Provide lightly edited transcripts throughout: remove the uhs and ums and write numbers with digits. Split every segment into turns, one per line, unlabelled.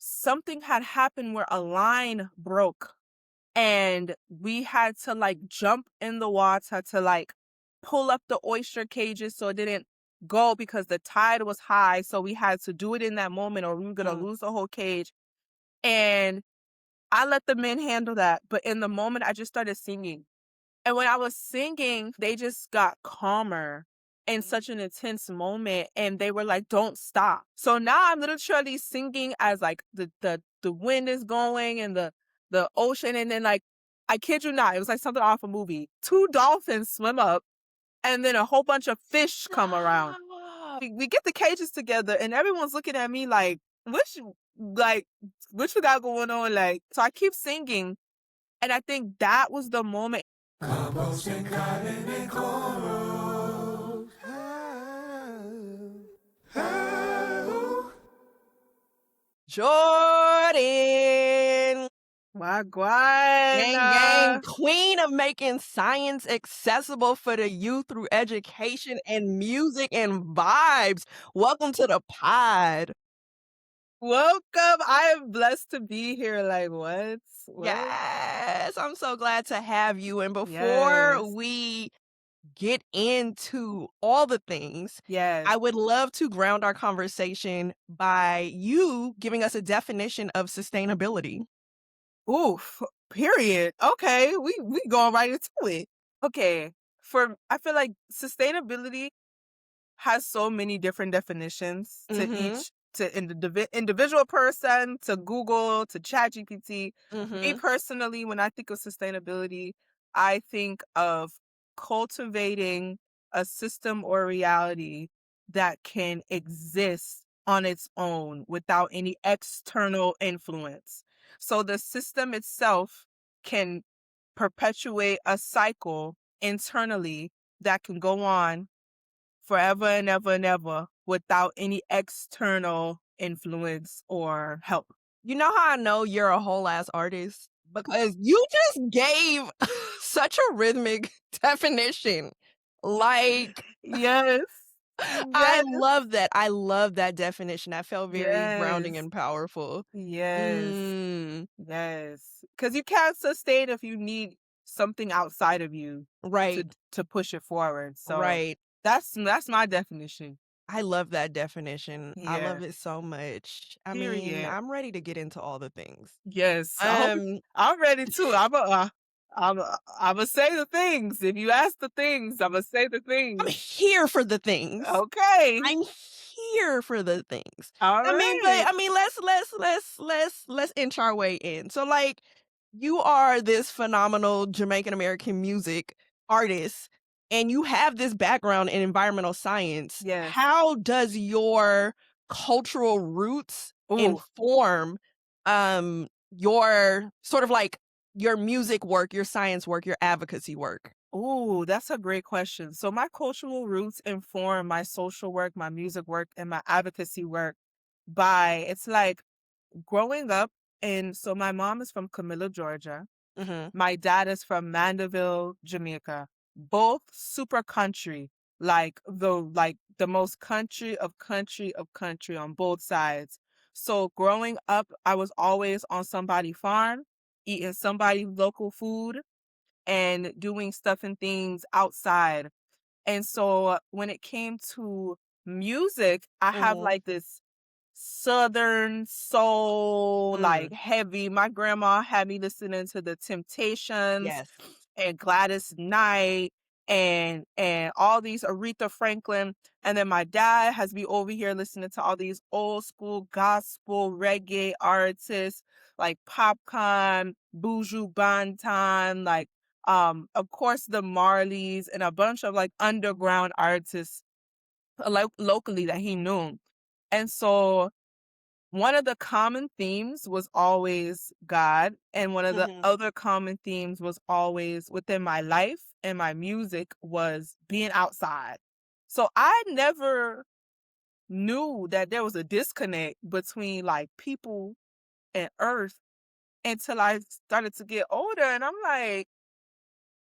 something had happened where a line broke and we had to like jump in the water to like pull up the oyster cages so it didn't go because the tide was high. So we had to do it in that moment or we were gonna
Mm.
lose the whole cage. And I let the men handle that. But in the moment I just started singing. And when I was singing, they just got calmer in such an intense moment and they were like, don't stop. So now I'm literally singing as like the wind is going and the ocean and then like I kid you not, it was like something off a movie. Two dolphins swim up and then a whole bunch of fish come around.
Stop.
We get the cages together and everyone's looking at me like what you got going on? Like so I keep singing and I think that was the moment.
Compost and cotton and cornrows.
Jordan. Gang, gang,
Wagwan.
queen of making science accessible for the youth through education and music and vibes. Welcome to the pod.
Welcome. I am blessed to be here. Like, what? What?
Yes, I'm so glad to have you. And before
Yes.
we get into all the things,
Yes.
I would love to ground our conversation by you giving us a definition of sustainability.
Oof. Period. Okay. We going right into it. Okay. I feel like sustainability has so many different definitions to
Mhm.
each individual person, to Google, to ChatGPT. Me
Mhm.
personally, when I think of sustainability, I think of cultivating a system or reality that can exist on its own without any external influence. So the system itself can perpetuate a cycle internally that can go on forever and ever and ever without any external influence or help.
You know how I know you're a whole ass artist? Because you just gave such a rhythmic definition. Like,
Yes.
I
Yes.
love that. I love that definition. That felt very grounding
Yes.
and powerful.
Yes.
Mm,
Yes. Because you can't sustain if you need something outside of you
right,
to push it forward. So
right.
that's my definition.
I love that definition. I love
Yeah.
it so much. I mean,
Period.
I'm ready to get into all the things.
Yes.
Um,
I'm ready too. I'm say the things. If you ask the things, I'm gonna say the
I'm
things.
here for the things.
Okay.
I'm here for the things.
All right.
Let's inch our way in. So like you are this phenomenal Jamaican American music artist and you have this background in environmental science.
Yes.
How does your cultural roots
Ooh.
inform your sort of like your music work, your science work, your advocacy work?
Ooh, that's a great question. So my cultural roots inform my social work, my music work, and my advocacy work by it's like growing up so my mom is from Camilla, Georgia.
Mhm.
My dad is from Mandeville, Jamaica. Both super country, like the most country of country on both sides. So growing up, I was always on somebody's farm, eating somebody's local food and doing stuff and things outside. And so when it came to music, I have
Mhm.
like this southern soul,
Mm.
like heavy. My grandma had me listening to the Temptations
Yes.
and Gladys Knight and all these Aretha Franklin. And then my dad has me over here listening to all these old school gospel reggae artists like Popcorn, Buju Banton, like of course the Marleys and a bunch of like underground artists locally that he knew. And so one of the common themes was always God, and one of the
Mhm.
other common themes was always within my life and my music was being outside. So I never knew that there was a disconnect between like people and earth until I started to get older and I'm like,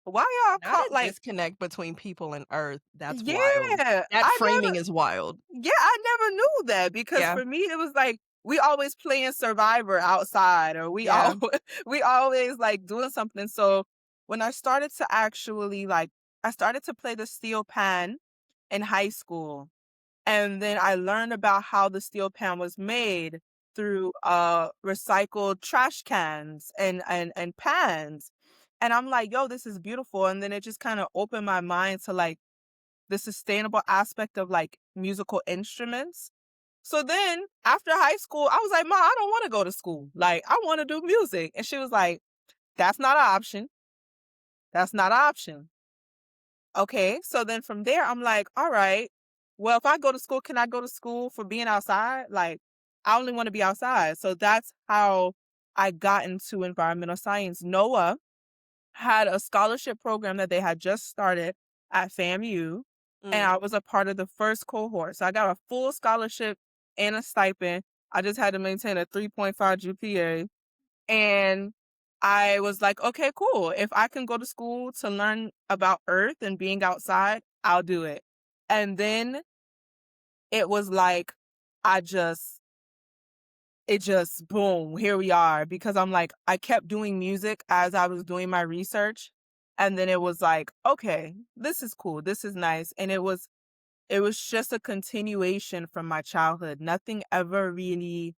why y'all
Not
call
a
like
disconnect between people and earth. That's wild.
yeah,
That framing is wild.
I never knew that because
Yeah.
for me it was like we always playing Survivor outside, or we
Yeah.
all we always like doing something. So when I started to actually I started to play the steel pan in high school, and then I learned about how the steel pan was made through recycled trash cans and pans. And I'm like, yo, this is beautiful. And then it just kind of opened my mind to like the sustainable aspect of like musical instruments. So then after high school, I was like, Ma, I don't want to go to school. Like, I want to do music. And she was like, that's not an option. That's not an option. Okay. So then from there, I'm like, all right, well, if I go to school, can I go to school for being outside? Like, I only want to be outside. So that's how I got into environmental science. Noah had a scholarship program that they had just started at FAMU, and
Mm.
I was a part of the first cohort. So I got a full scholarship and a stipend. I just had to maintain a 3.5 GPA. And I was like, okay, cool. If I can go to school to learn about Earth and being outside, I'll do it. And then it was like, I just it just boom, here we are. Because I'm like, I kept doing music as I was doing my research. And then it was like, okay, this is cool. This is nice. And it was just a continuation from my childhood. Nothing ever really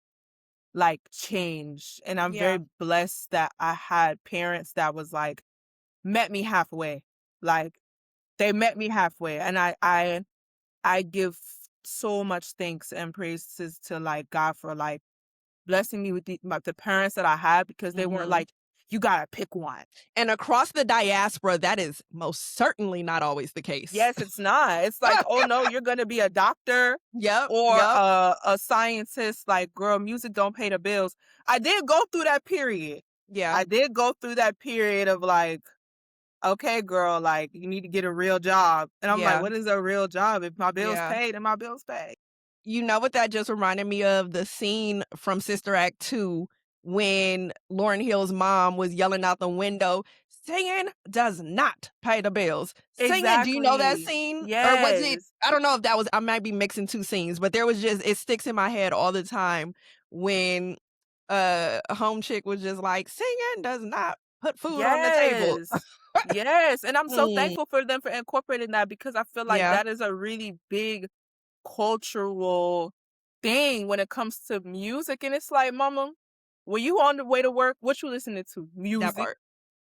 like changed. And I'm
Yeah.
very blessed that I had parents that was like met me halfway. Like they met me halfway. And I give so much thanks and praises to like God for like blessing me with the parents that I had, because they weren't
Mhm.
like, you gotta pick one.
And across the diaspora, that is most certainly not always the case.
Yes, it's not. It's like, oh no, you're gonna be a doctor
Yep,
or
yep.
a scientist. Like, girl, music don't pay the bills. I did go through that period.
Yeah,
I did go through that period of like, okay, girl, like you need to get a real job. And I'm like,
yeah,
what is a real job? If my bills
yeah.
paid, then my bills paid.
You know what that just reminded me of? The scene from Sister Act 2 when Lauryn Hill's mom was yelling out the window, "Singing does not pay the bills." Singing, do you know that
Exactly.
scene? Or was it,
Yes.
I don't know if that was, I might be mixing 2 scenes, but there was just, it sticks in my head all the time when a home chick was just like, "Singing does not put food on the table."
Yes. Yes. And I'm so
Mm,
thankful for them for incorporating that, because I feel like
yeah,
that is a really big cultural thing when it comes to music. And it's like, mama, when you on the way to work, what you listening to?
that
Music.
part,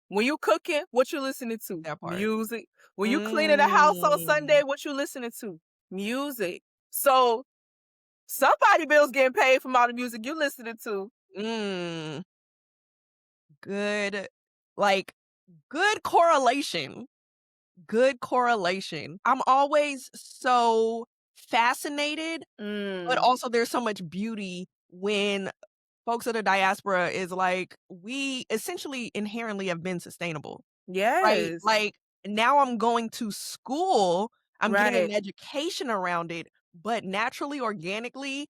When you cooking, what you listening to?
that part.
Music. When you cleaning the house on
Mm,
Sunday, what you listening to? Music. So somebody bills getting paid from all the music you listening to.
mm. Good, like, good correlation. Good correlation. I'm always so fascinated, but
Mm.
also there's so much beauty when folks of the diaspora is like, we essentially inherently have been sustainable, right?
Yes.
Like, now I'm going to school, I'm getting an
Right.
education around it, but naturally, organically,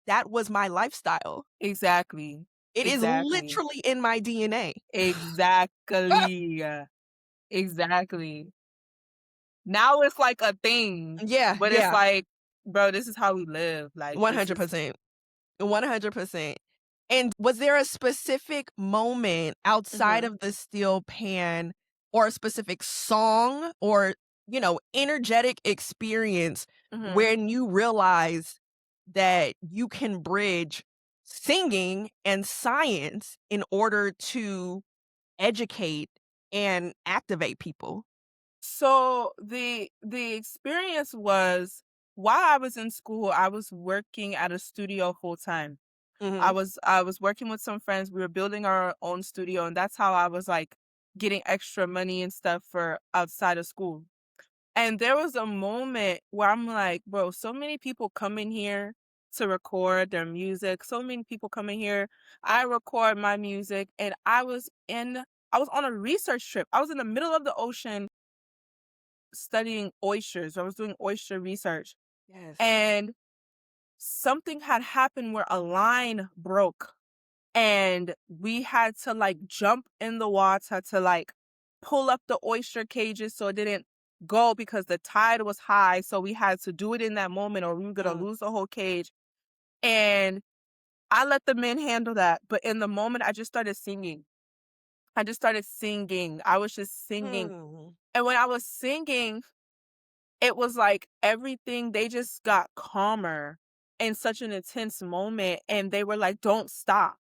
that was my lifestyle.
Exactly.
It is
Exactly.
literally in my DNA.
Exactly. Exactly. Now it's like a thing,
Yeah,
but it's
yeah.
like, bro, this is how we live. Like this is
100%. 100%. And was there a specific moment outside
mhm,
of the steel pan or a specific song or, energetic experience
mhm.
when you realize that you can bridge singing and science in order to educate and activate people?
So the experience was, while I was in school, I was working at a studio full time. I
Mhm.
was I was working with some friends. We were building our own studio, and that's how I was like getting extra money and stuff for outside of school. And there was a moment where I'm like, bro, so many people come in here to record their music. So many people come in here. I record my music, and I was on a research trip. I was in the middle of the ocean studying oysters. I was doing oyster research.
Yes.
And something had happened where a line broke, and we had to like jump in the water to like pull up the oyster cages so it didn't go, because the tide was high. So we had to do it in that moment or we were going to
Mm.
lose the whole cage. And I let the men handle that, but in the moment, I just started singing. I just started singing. I was just singing,
Mm.
and when I was singing, it was like everything they just got calmer in such an intense moment, and they were like, "Don't stop."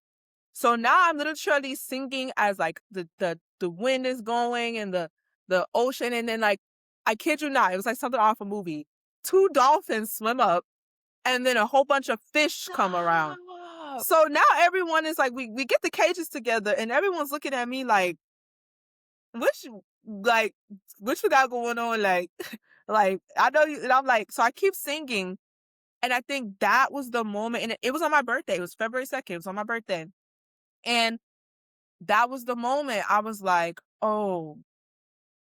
So now I'm literally singing as, like, the wind is going and the ocean, and then, like, I kid you not, it was like something off a movie. 2 dolphins swim up, and then a whole bunch of fish come around.
Stop.
So now everyone is like, we get the cages together, and everyone's looking at me like, "What you like, what you got going on?" Like like, "I know you," and I'm like, so I keep singing, and I think that was the moment, and it was on my birthday. It was February 2nd. It was on my birthday. And that was the moment I was like, "Oh,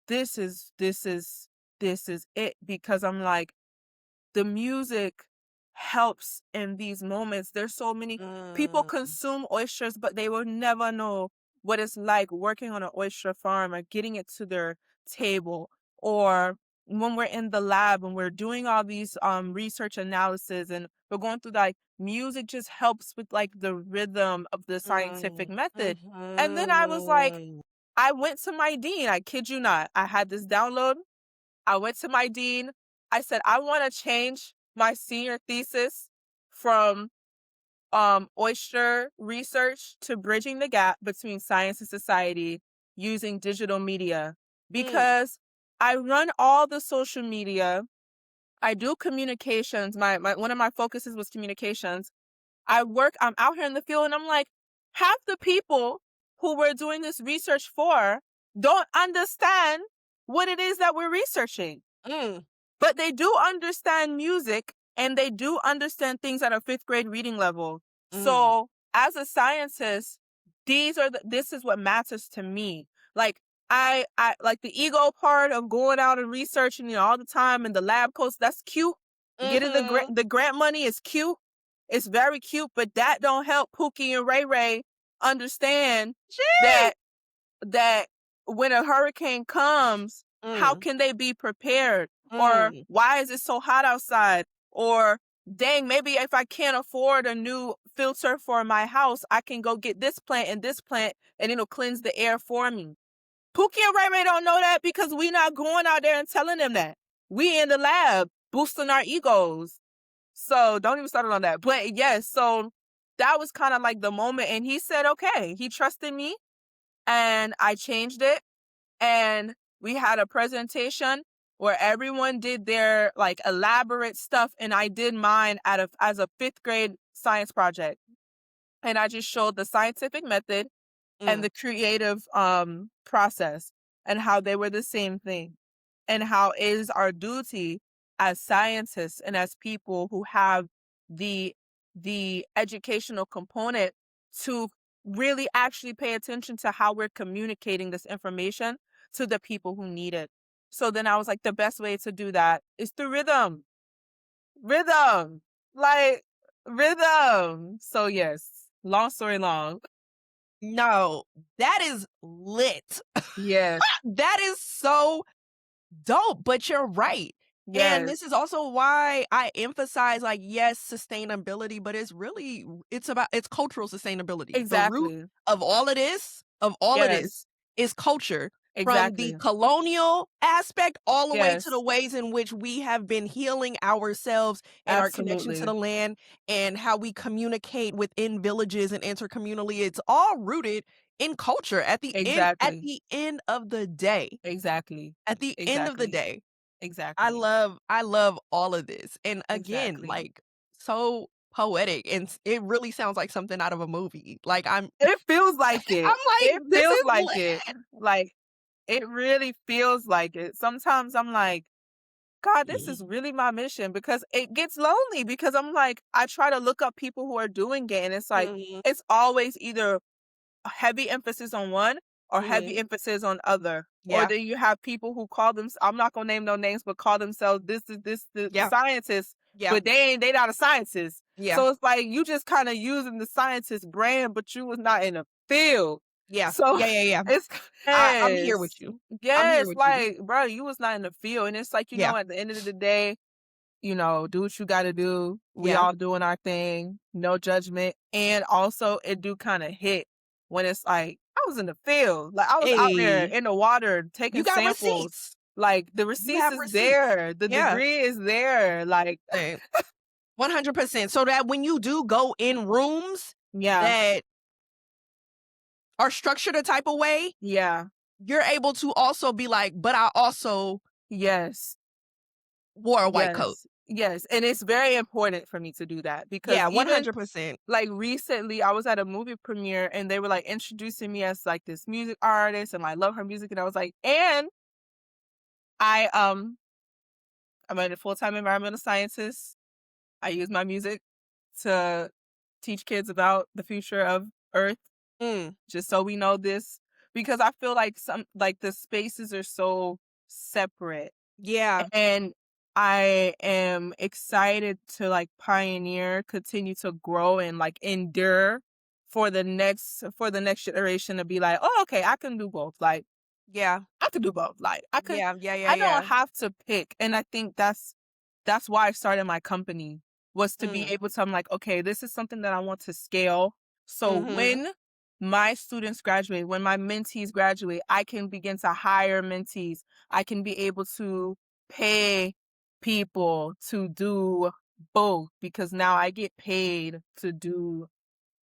this is this is this is it," because I'm like, the music helps in these moments. There's so many people
Mm.
consume oysters, but they will never know what it's like working on an oyster farm or getting it to their table, or when we're in the lab and we're doing all these research analysis and we're going through, like, music just helps with, like, the rhythm of the scientific
Mm.
method. And then I was like,
Mhm.
I went to my dean, I kid you not. I had this download. I went to my dean. I said, "I wanna change my senior thesis from, oyster research to bridging the gap between science and society using digital media,
Mm.
because I run all the social media. I do communications. My one of my focuses was communications. I'm out here in the field, and I'm like, half the people who we're doing this research for don't understand what it is that we're researching.
Mm.
But they do understand music, and they do understand things at a 5th grade reading level.
Mm.
So as a scientist, this is what matters to me. Like, I like the ego part of going out and researching, all the time, and the lab coats. That's cute. Getting
Mhm.
the grant money is cute. It's very cute, but that don't help Pookie and Ray Ray understand
Sheesh.
that that when a hurricane comes, how
Mm.
can they be prepared? Or
Mm.
why is it so hot outside? Or dang, maybe if I can't afford a new filter for my house, I can go get this plant, and it'll cleanse the air for me. Pookie and Ray Ray don't know that because we not going out there and telling them that. We in the lab boosting our egos. So don't even start it on that. But yes, so that was kind of like the moment. And he said, okay, he trusted me, and I changed it, and we had a presentation where everyone did their, like, elaborate stuff, and I did mine as a 5th grade science project. And I just showed the scientific method and
Mm.
the creative process, and how they were the same thing, and how it is our duty as scientists and as people who have the educational component to really actually pay attention to how we're communicating this information to the people who need it. So then I was like, the best way to do that is through rhythm, like, rhythm. So yes, long story long.
No, that is lit.
Yes.
That is so dope, but you're right. And
Yes,
this is also why I emphasize, like, yes, sustainability, but it's cultural sustainability. The root
exactly.
of all of this
Yes,
is culture, from the
exactly.
colonial aspect all the way to the
Yes,
ways in which we have been healing ourselves and our connection to
absolutely.
the land, and how we communicate within villages and intercommunally. It's all rooted in culture at
Exactly.
the end of the day.
Exactly.
At the end of the
Exactly.
day,
Exactly.
I love all of this, and again,
Exactly.
like, so poetic, and it really sounds like something out of a movie. Like,
It feels like it.
I'm
It
like, "This
feels
is
like it.
lit."
Like, it really feels like it. Sometimes I'm like, God, this is really my mission, because it gets lonely, because I'm like, I try to look up people who are doing it, and it's like,
Mhm,
it's always either a heavy emphasis on one or heavy
mhm.
emphasis on other. Or
Yeah,
then you have people who call them, I'm not gonna name no names, but call themselves this the
yeah,
scientist,
yeah,
but they not a scientist.
yeah,
So it's like you just kind of using the scientist brand, but you was not in the field.
yeah,
So
yeah, yeah, yeah.
it's
I'm here with
yes.
you. I'm here
Yes,
with you.
like, bro, you was not in the field. And it's like,
Yeah.
at the end of the day, do what you gotta do. We
Yeah.
all doing our thing, no judgment. And also it do kind of hit when it's like I was in the field, like I was out there
Hey,
in the water
you
taking
got
samples.
receipts.
Like the
You
receipts
have
is
receipts.
there, the
Yeah.
degree is there. Like
100%. So that when you do go in rooms
yeah,
that are structured a type of way,
yeah,
you're able to also be like, but I also
yes.
wore a white coat.
Yes, yes, and it's very important for me to do that because
Yeah,
even
100%.
like recently I was at a movie premiere and they were like introducing me as like this music artist and I love her music and I was like, and I I'm a full-time environmental scientist. I use my music to teach kids about the future of Earth,
Mm,
just so we know this because I feel like some like the spaces are so separate.
yeah,
And I am excited to like pioneer, continue to grow and like endure for the next generation to be like, "Oh, okay, I can do both." Like
yeah,
I could do both. Like
yeah, yeah, yeah,
I don't
yeah.
have to pick. And I think that's why I started my company was to be
Mm,
able to I'm like, okay, this is something that I want to scale. So
mhm.
when my students graduate, when my mentees graduate, I can begin to hire mentees. I can be able to pay people to do both because now I get paid to do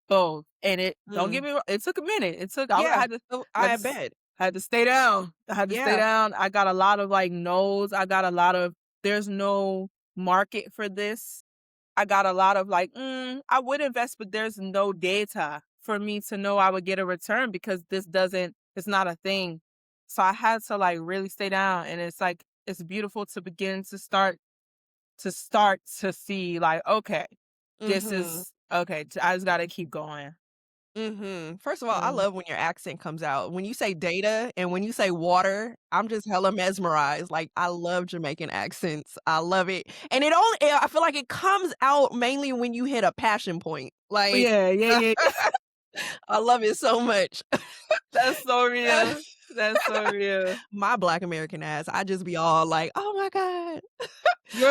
both, and it don't get
Mm.
me wrong, it took a minute. It took
Yeah. Oh,
I had
I
to s
bet.
I had to stay down. I had to stay
Yeah.
down. I got a lot of, like, no's. I got a lot of, "There's no market for this." I got a lot of, like, I would invest, but there's no data for me to know I would get a return because it's not a thing." So I had to, like, really stay down, and it's, like, it's beautiful to begin to see, like, okay, this
Mhm.
is okay, I just gotta keep going.
Mhm. First of all, I
Mm.
love when your accent comes out. When you say data and when you say water, I'm just hella mesmerized. Like, I love Jamaican accents. I love it. And I feel like it comes out mainly when you hit a passion point. Like,
Yeah, yeah, yeah.
I love it so much.
That's so real. That's so real.
My Black American ass, I just be all like, "Oh my god."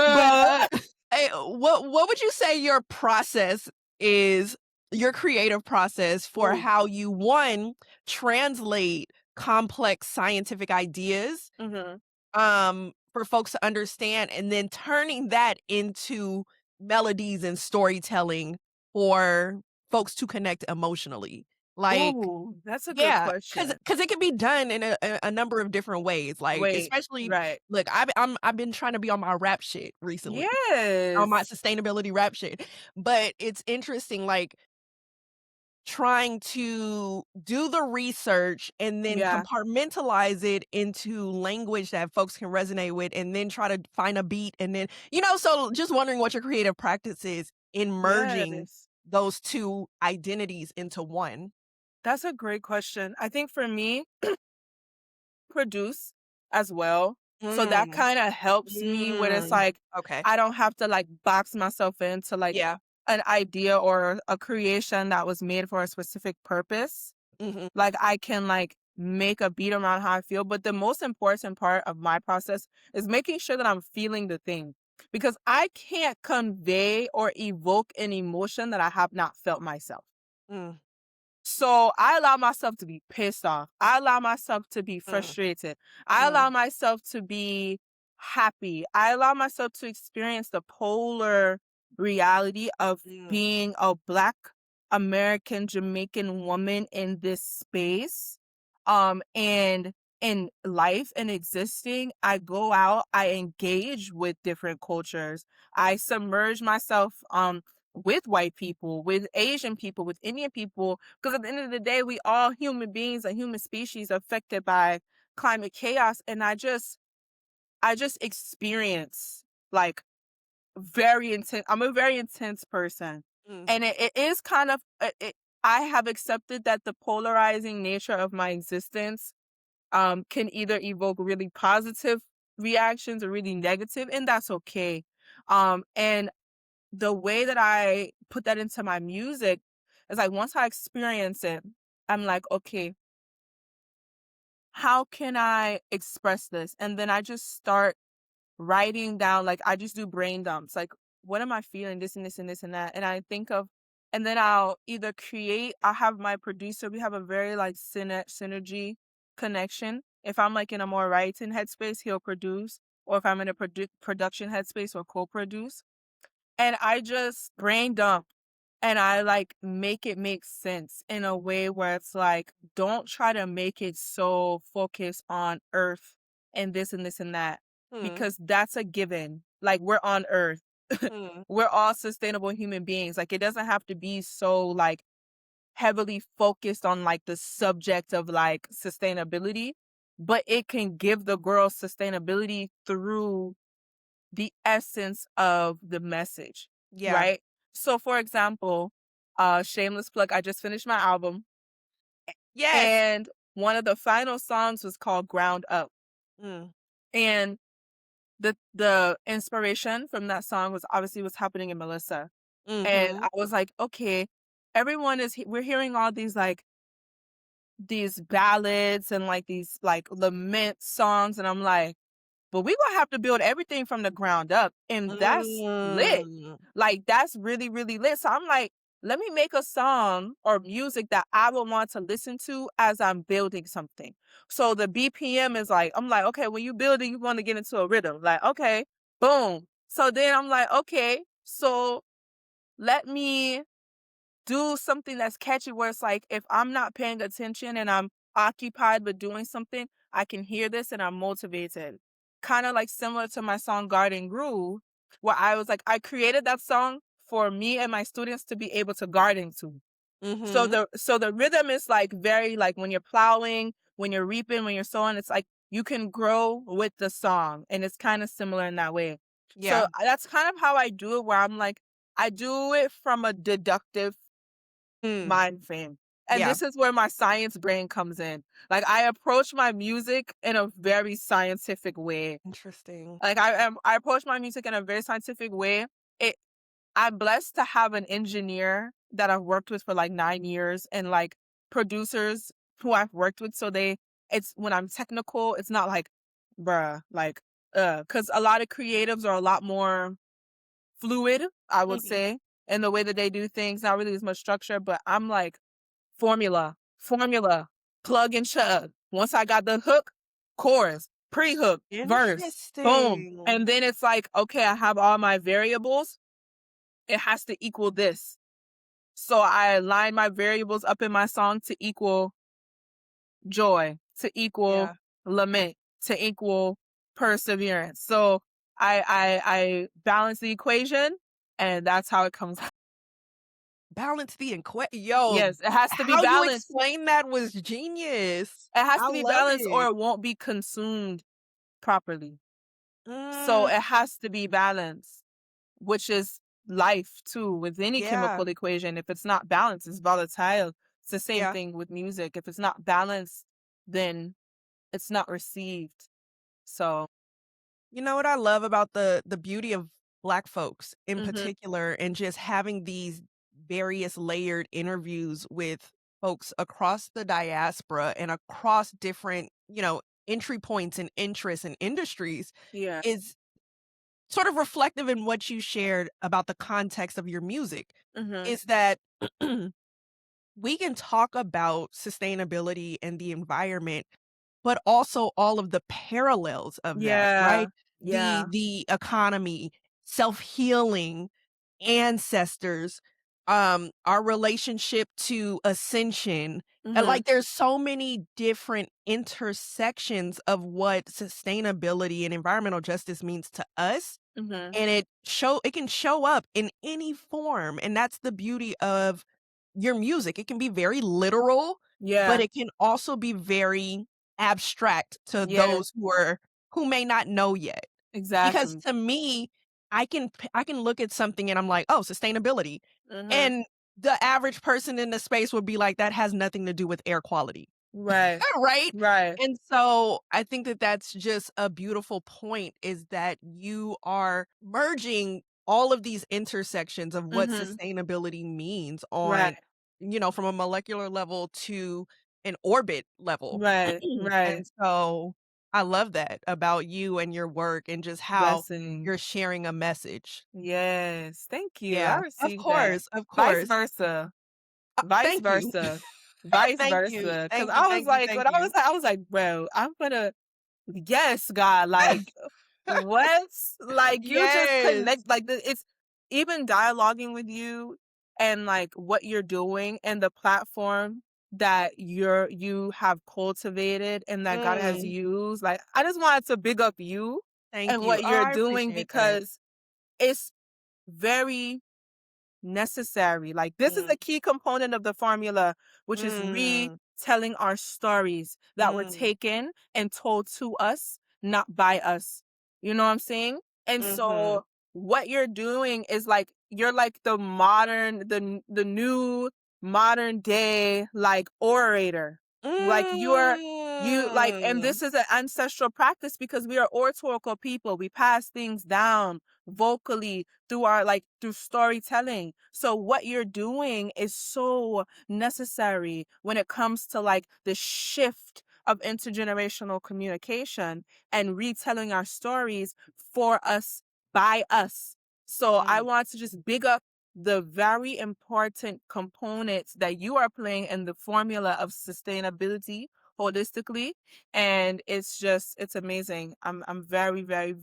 But,
Girl.
hey, what would you say your process is, your creative process for
Ooh.
how you, 1, translate complex scientific ideas,
Mhm.
for folks to understand, and then turning that into melodies and storytelling for folks to connect emotionally? Like,
Ooh, that's a good
yeah, cause
question.
cause it can be done in a number of different ways, like,
Wait,
especially
right.
look, I've been trying to be on my rap shit recently, on my
Yes.
sustainability rap shit, but it's interesting, like, trying to do the research and then
Yeah.
compartmentalize it into language that folks can resonate with, and then try to find a beat, and then so just wondering what your creative practice is in merging
Yes.
those 2 identities into one.
That's a great question. I think for me, produce as well. So that
Mm,
kinda helps me when it's
mm,
like,
okay.
I don't have to, like, box myself into, like,
Yeah.
an idea or a creation that was made for a specific purpose.
Mhm.
Like, I can, like, make a beat around how I feel, but the most important part of my process is making sure that I'm feeling the thing, because I can't convey or evoke an emotion that I have not felt myself.
Mm,
So I allow myself to be pissed off. I allow myself to be
mm,
frustrated. I
mm,
allow myself to be happy. I allow myself to experience the polar reality of
mm,
being a Black American Jamaican woman in this space. And in life and existing, I go out, I engage with different cultures. I submerge myself with white people, with Asian people, with Indian people, because at the end of the day, we all human beings, a human species affected by climate chaos. And I just experience like very intense. I'm a very intense person.
mm,
And it is kind of, I have accepted that the polarizing nature of my existence can either evoke really positive reactions or really negative, and that's okay. And the way that I put that into my music is like once I experience it, I'm like, okay, how can I express this? And then I just start writing down, like, I just do brain dumps, like, what am I feeling? This and this and this and that. And I think of, and then I'll have my producer, we have a very like synergy connection. If I'm like in a more writing headspace, he'll produce, or if I'm in a production headspace, or co-produce. And I just brain dump, and I like make it make sense in a way where it's like, don't try to make it so focused on earth and this and this and that,
Mm,
because that's a given. Like, we're on earth.
mm.
We're all sustainable human beings. Like, it doesn't have to be so like heavily focused on like the subject of like sustainability, but it can give the girl sustainability through the essence of the message,
Yeah.
right? So for example, shameless plug, I just finished my album,
Yes.
and one of the final songs was called Ground Up.
Mm,
And the inspiration from that song was obviously what's happening in Melissa. And
mhm.
I was like, okay, we're hearing all these ballads and like these like lament songs, and I'm like, but we gonna have to build everything from the ground up, and that's lit.
Mm.
Like, that's really, really lit. So I'm like, let me make a song or music that I would want to listen to as I'm building something. So the BPM is like, I'm like, okay, when you build it, you want to get into a rhythm. Like, okay, boom. So then I'm like, okay, so let me do something that's catchy where it's like, if I'm not paying attention and I'm occupied with doing something, I can hear this and I'm motivated. Kind of like similar to my song Garden Groove, where I was like, I created that song for me and my students to be able to garden to. So
Mhm.
the rhythm is like very like when you're plowing, when you're reaping, when you're sowing, it's like you can grow with the song, and it's kind of similar in that way. So
Yeah.
that's kind of how I do it, where I'm like, I do it from a deductive
Mm.
mind frame. And
Yeah.
this is where my science brain comes in. Like, I approach my music in a very scientific way.
Interesting.
Like, I approach my music in a very scientific way. It I'm blessed to have an engineer that I've worked with for like 9 years, and like producers who I've worked with. So it's when I'm technical, it's not like, bruh, like, cause a lot of creatives are a lot more fluid, I would
Mhm.
say, in the way that they do things, not really as much structure, but I'm like, formula, plug and chug. Once I got the hook, chorus, pre-hook, verse, boom.
Interesting.
And then it's like, okay, I have all my variables. It has to equal this. So I line my variables up in my song to equal joy, to equal
Yeah.
lament, to equal perseverance. So I balance the equation, and that's how it comes out.
Balance the yo,
Yes, it has to be
how you
balanced.
explained that was genius.
It has
I
to be
love
balanced or
it.
it won't be consumed properly. So
Mm,
it has to be balanced, which is life too, with any
yeah.
chemical equation. If it's not balanced, it's volatile. It's the same
Yeah.
thing with music. If it's not balanced, then it's not received. So,
You know what I love about the beauty of Black folks in
mhm,
particular, and just having these various layered interviews with folks across the diaspora and across different, entry points and interests and industries
yeah.
is sort of reflective in what you shared about the context of your music,
Mhm.
is that we can talk about sustainability and the environment, but also all of the parallels of that,
Yeah.
right? The
Yeah.
the economy, self-healing, ancestors, our relationship to ascension. And
Mhm.
like there's so many different intersections of what sustainability and environmental justice means to us.
Mhm.
And it can show up in any form. And that's the beauty of your music. It can be very literal, but
Yeah.
it can also be very abstract to
Yeah.
those who may not know yet. Because
Exactly.
to me, I can look at something and I'm like, "Oh, sustainability."
Mhm.
And the average person in the space would be like, "That has nothing to do with air quality."
Right.
Right?
Right.
And so I think that that's just a beautiful point, is that you are merging all of these intersections of what
Mhm.
sustainability means
Right.
on, from a molecular level to an orbit level.
Right.
And
Right.
so I love that about you and your work and just how
Blessing.
you're sharing a message.
Yes. Thank you. I
Yeah,
received that.
of
Vice
course.
versa. Vice
Thank you.
versa. Vice
Thank you.
versa. Cause
Thank you,
I was
thank you,
like,
thank
when
you.
I was like, bro, I'm gonna yes, God, like, what? Like, you just
Yes.
connect, like, it's even dialoguing with you and, like, what you're doing and the platform that you have cultivated and that God has
Mm,
used, like, I just wanted to big up you
thank
and
you.
what
Oh,
you're
I
doing
appreciate that.
because it's very necessary. Like, this is
Mm,
a key component of the formula, which is
mm,
retelling our stories that were
mm,
taken and told to us, not by us. You know what I'm saying? And
mhm.
so what you're doing is like you're like the modern the new modern day like orator. Like you like and
Mm.
this is an ancestral practice because we are oratorical people. We pass things down vocally through our like through storytelling. So what you're doing is so necessary when it comes to like the shift of intergenerational communication and retelling our stories for us by us. So I
Mm,
want to just big up the very important components that you are playing in the formula of sustainability holistically, and it's just it's amazing. I'm very very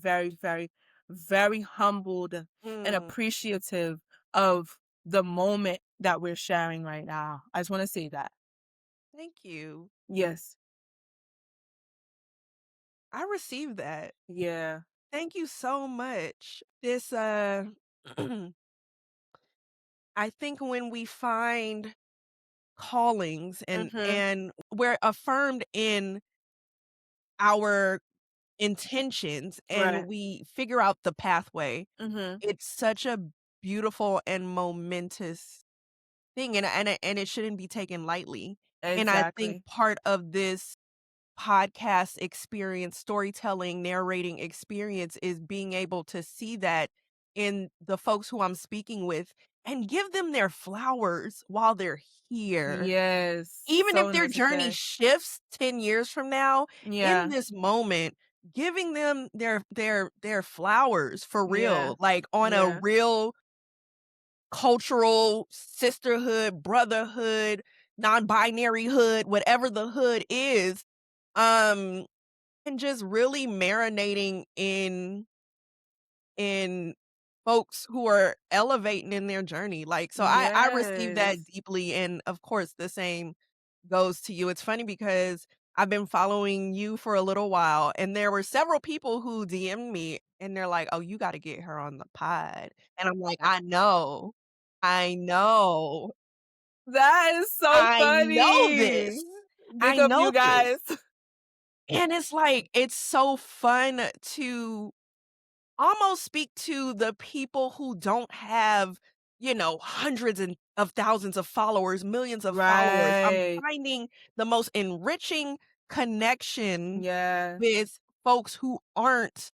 humbled and
mm.
appreciative of the moment that we're sharing right now. I just want to say that.
Thank you.
Yes.
I received that.
Yeah.
Thank you so much. This I think when we find callings
Mhm.
and we're affirmed in our intentions and
Right.
we figure out the pathway,
Mhm.
it's such a beautiful and momentous thing and it shouldn't be taken lightly. And I think
Exactly.
part of this podcast experience, storytelling, narrating experience is being able to see that in the folks who I'm speaking with and give them their flowers while they're here.
Yes.
Even if
So
their journey
necessary.
shifts 10 years from now, in
Yeah.
this moment, giving them their flowers for
Yeah.
real, like on a
Yeah.
real cultural sisterhood, brotherhood, non-binary hood, whatever the hood is, um, and just really marinating in folks who are elevating in their journey. Like, so I receive that
Yes.
deeply, and of course, the same goes to you. It's funny because I've been following you for a little while, and there were several people who DM'd me, and they're like, "Oh, you gotta get her on the pod." And I'm like, I know,
That is so
I know
funny.
this.
Big
I
up you
know this."
guys.
And it's like, it's so fun to almost speak to the people who don't have, hundreds and of thousands of followers, millions of followers. I'm
Right.
finding the most enriching connection
Yeah.
with folks who aren't,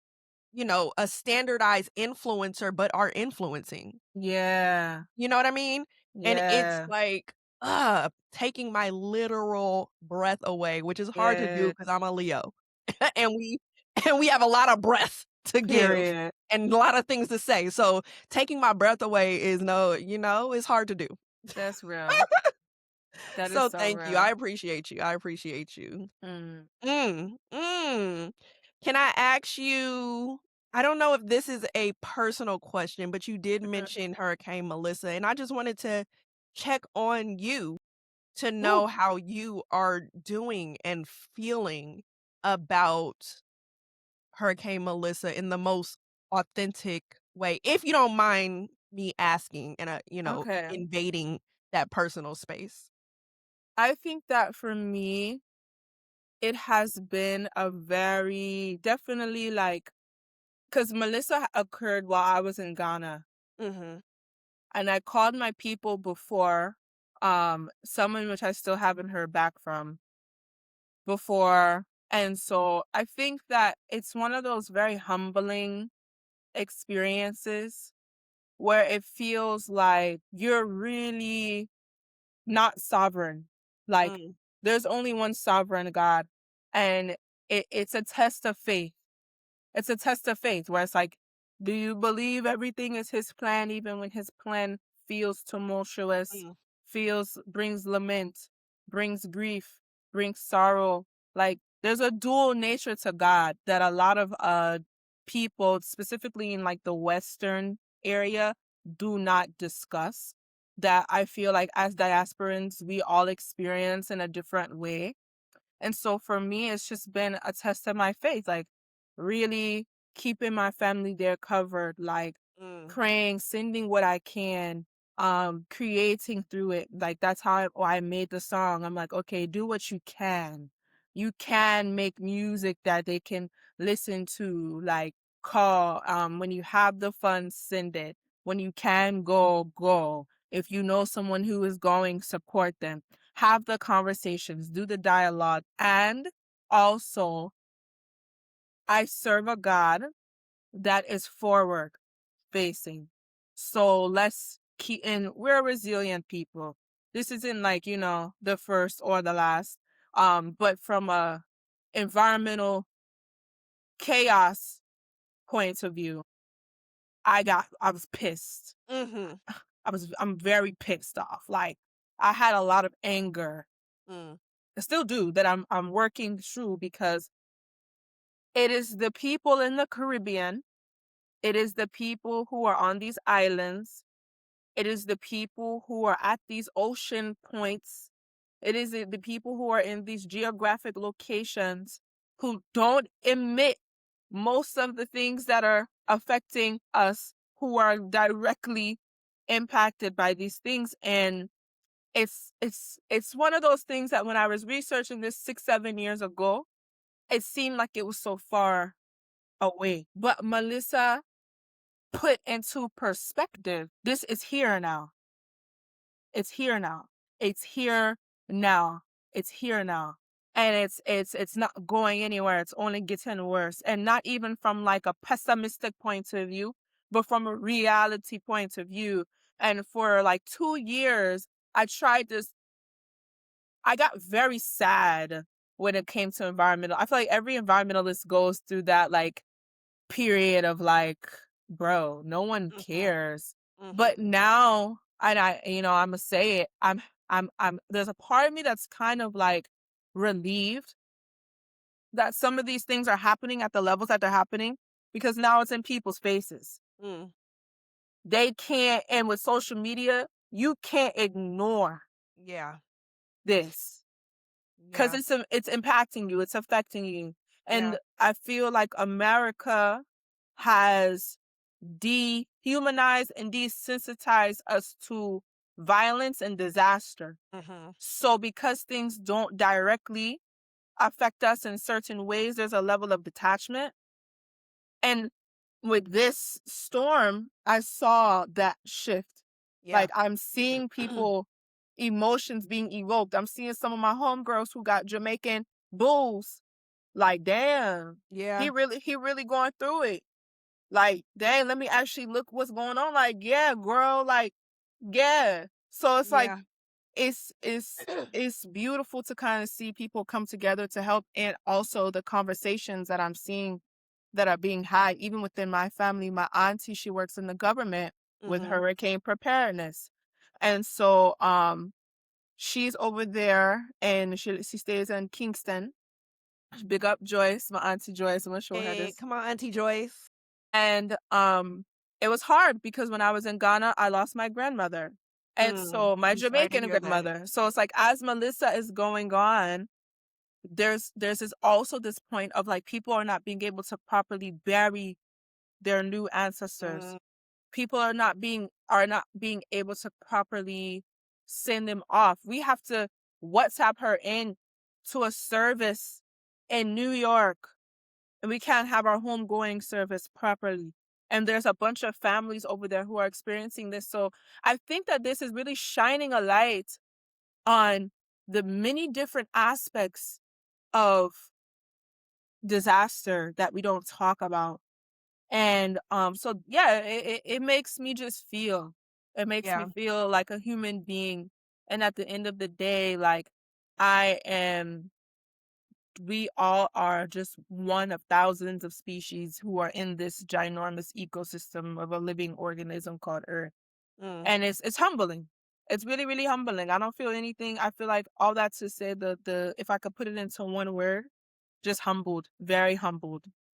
a standardized influencer, but are influencing.
Yeah.
You know what I mean? And it's
Yeah.
like, taking my literal breath away, which is hard to do
Yeah.
because I'm a Leo. and we and we have a lot of breath to give
Period.
and a lot of things to say. So taking my breath away is it's hard to do.
That's real. That is
So
so
thank you. I
real.
appreciate you. I appreciate you.
Mm.
Mm. Can I ask you, I don't know if this is a personal question, but you did
Mhm.
mention Hurricane Melissa, and I just wanted to check on you to
Woo.
know how you are doing and feeling about Hurricane Melissa in the most authentic way. If you don't mind me asking and
Okay.
invading that personal space.
I think that for me, it has been a very definitely like because Melissa occurred while I was in Ghana,
Mhm.
and I called my people before, some in which I still haven't heard back from before. And so I think that it's one of those very humbling experiences where it feels like you're really not sovereign. Like
Mm.
there's only one sovereign God. And it's a test of faith. It's a test of faith where it's like, do you believe everything is his plan, even when his plan feels tumultuous,
Mm.
brings lament, brings grief, brings sorrow? Like, there's a dual nature to God that a lot of people, specifically in like the Western area, do not discuss. That I feel like as diasporans, we all experience in a different way. And so for me, it's just been a test of my faith, like really keeping my family there covered, like
Mm.
praying, sending what I can, creating through it. Like that's how I made the song. I'm like, okay, do what you can. You can make music that they can listen to, like call. When you have the funds, send it. When you can go, go. If you know someone who is going, support them, have the conversations, do the dialogue. And also, I serve a God that is forward facing. So let's keep, and we're resilient people. This isn't like, the first or the last. But from a environmental chaos point of view, I was pissed.
Mm-hmm.
I'm very pissed off. Like I had a lot of anger.
Mm.
I still do, that I'm working through, because it is the people in the Caribbean, it is the people who are on these islands, it is the people who are at these ocean points, it is the people who are in these geographic locations who don't emit most of the things that are affecting us, who are directly impacted by these things. And it's one of those things that when I was researching this 6-7 years ago, it seemed like it was so far away. But Melissa put into perspective, this is here now. It's here now. It's here now. It's here now. And it's not going anywhere. It's only getting worse. And not even from like a pessimistic point of view, but from a reality point of view. And for like 2 years, I tried this. I got very sad when it came to environmental. I feel like every environmentalist goes through that like period of like, bro, no one
Mm-hmm.
cares.
Mm-hmm.
But now, and I'm gonna say it, there's a part of me that's kind of like relieved that some of these things are happening at the levels that they're happening, because now it's in people's faces.
Mm.
They can't, and with social media, you can't ignore
Yeah.
this. Because
Yeah.
it's impacting you, it's affecting you.
Yeah.
And I feel like America has dehumanized and desensitized us to violence and disaster.
Mm-hmm.
So because things don't directly affect us in certain ways, there's a level of detachment. And with this storm, I saw that shift.
Yeah.
Like I'm seeing people emotions being evoked. I'm seeing some of my homegirls who got Jamaican bulls. Like, damn,
Yeah.
he really going through it. Like, dang, let me actually look what's going on. Like, yeah, girl, like, yeah. So it's like
Yeah.
it's beautiful to kind of see people come together to help, and also the conversations that I'm seeing that are being had even within my family. My auntie, she works in the government with
Mm-hmm.
hurricane preparedness. And so she's over there, and she stays in Kingston. Big up Joyce, my auntie Joyce. I'm gonna show her
Hey,
this.
come on, Auntie Joyce.
And it was hard because when I was in Ghana, I lost my grandmother. And
Mm.
so my
I'm sorry to
Jamaican
hear that.
grandmother. So it's like as Melissa is going on, there's this also this point of like people are not being able to properly bury their new ancestors.
Mm.
People are not being able to properly send them off. We have to WhatsApp her in to a service in New York, and we can't have our homegoing service properly. And there's a bunch of families over there who are experiencing this. So I think that this is really shining a light on the many different aspects of disaster that we don't talk about. And so yeah, it makes me just feel, it makes me
Yeah.
feel like a human being. And at the end of the day, like I am we all are just one of thousands of species who are in this ginormous ecosystem of a living organism called Earth.
Mm.
And it's humbling. It's really, really humbling. I don't feel anything. I feel like all that to say the if I could put it into one word, just humbled,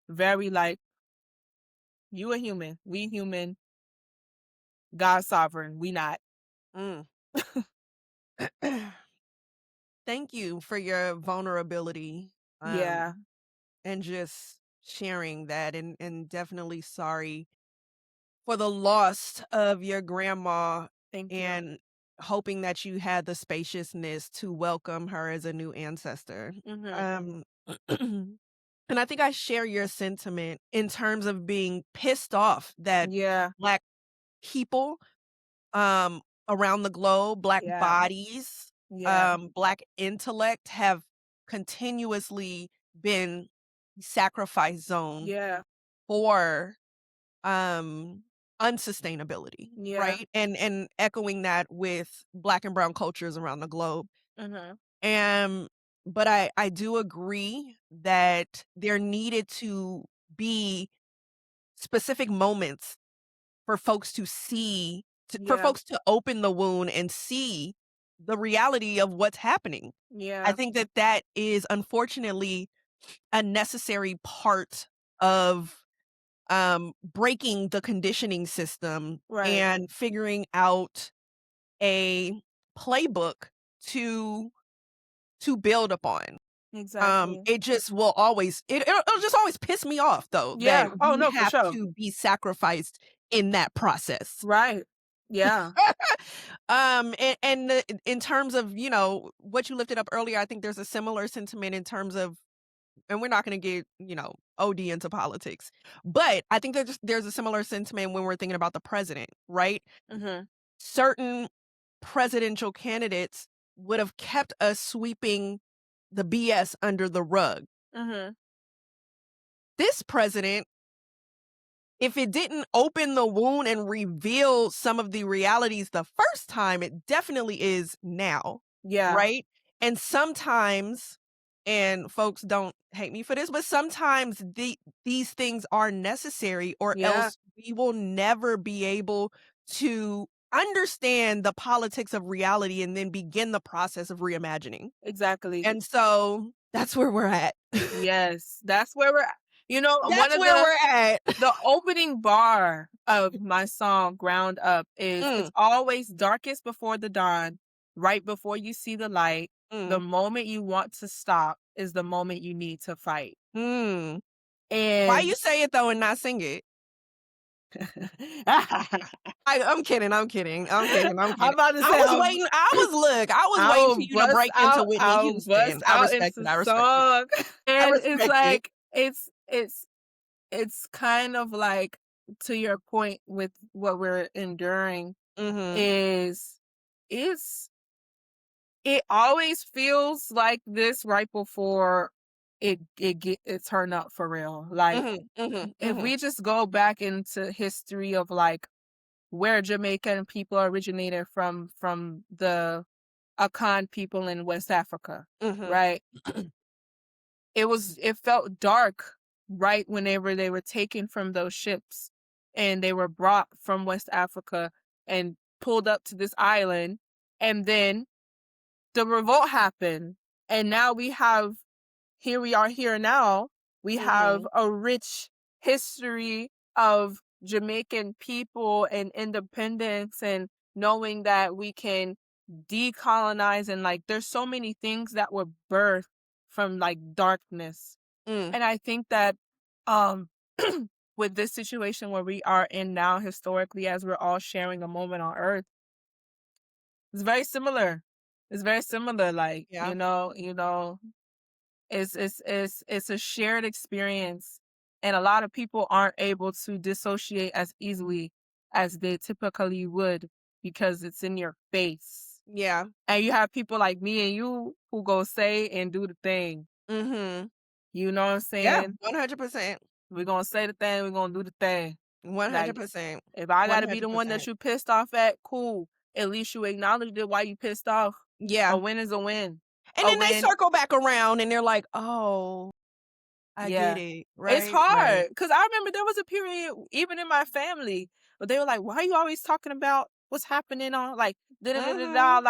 very like you a human, we human, God sovereign, we not.
Mm. Thank you for your vulnerability,
Yeah,
and just sharing that, and definitely sorry for the loss of your grandma,
thank you.
and hoping that you had the spaciousness to welcome her as a new ancestor.
Mhm.
Um, and I think I share your sentiment in terms of being pissed off that
Yeah,
Black people, um, around the globe, Black
yeah,
bodies,
yeah,
Black intellect have continuously been sacrifice zone
yeah,
for um unsustainability,
yeah.
right? And echoing that with Black and brown cultures around the globe.
Mhm.
And but I do agree that there needed to be specific moments for folks to see, for
Yeah,
folks to open the wound and see the reality of what's happening. I
yeah,
think that that is unfortunately a necessary part of breaking the conditioning system
right.
and figuring out a playbook to build upon.
Exactly.
It just will always it'll just always piss me off though that
Yeah. Oh
we
no, for
have
sure.
to be sacrificed in that process.
Right. Yeah.
In terms of, you know, what you lifted up earlier, I think there's a similar sentiment in terms of, and we're not going to get, you know, OD into politics, but I think there's a similar sentiment when we're thinking about the president, right?
Mhm.
Certain presidential candidates would have kept us sweeping the BS under the rug.
Mhm.
This president, if it didn't open the wound and reveal some of the realities the first time, it definitely is now,
Yeah.
right? And sometimes, and folks don't hate me for this, but sometimes these things are necessary, or
Yeah.
else we will never be able to understand the politics of reality and then begin the process of reimagining.
Exactly.
And so that's where we're at.
Yes. That's where we're at. You know, one
That's
of
where we're at.
the opening bar of my song Ground Up is it's
Mm,
always darkest before the dawn, right before you see the light. The
mm,
moment you want to stop is the moment you need to fight.
mm. Why
And
you say it though and not sing it? I'm kidding, I'm kidding, I'm kidding, I'm
I'm
kidding.
about to say
I was waiting for you to break into Whitney
I'll bust
Houston. I
out
respect
into
it, I respect it.
song.
I
And it's
respect it.
like it's kind of like to your point with what we're enduring
Mhm,
is it's it always feels like this right before it turned up for real. Like
mhm, mhm,
if
mhm,
we just go back into history of like where Jamaican people originated from the Akan people in West Africa,
mhm,
right? It felt dark right whenever they were taken from those ships and they were brought from West Africa and pulled up to this island, and then the revolt happened, and now here we are here now. We have
mhm,
a rich history of Jamaican people and independence and knowing that we can decolonize, and like there's so many things that were birthed from like darkness.
mm,
And I think that um with this situation where we are in now historically as we're all sharing a moment on earth, it's very similar. It's very similar, like,
yeah,
it's a shared experience, and a lot of people aren't able to dissociate as easily as they typically would because it's in your face.
yeah,
And you have people like me and you who go say and do the thing.
mhm,
You know what I'm
yeah,
saying?
100%,
We're gonna say the thing, we're gonna do the thing. Like,
100%,
if I gotta be the one that
100%.
you pissed off at, cool. At least you acknowledged it while you pissed off.
Yeah.
A win is a win.
And then they
when
circle back around and they're like, "Oh, I get
yeah.
it."
It's
Right? Right.
hard because I remember there was a period even in my family, but they were like, "Why are you always talking about what's happening on like da da da da da
Mhm.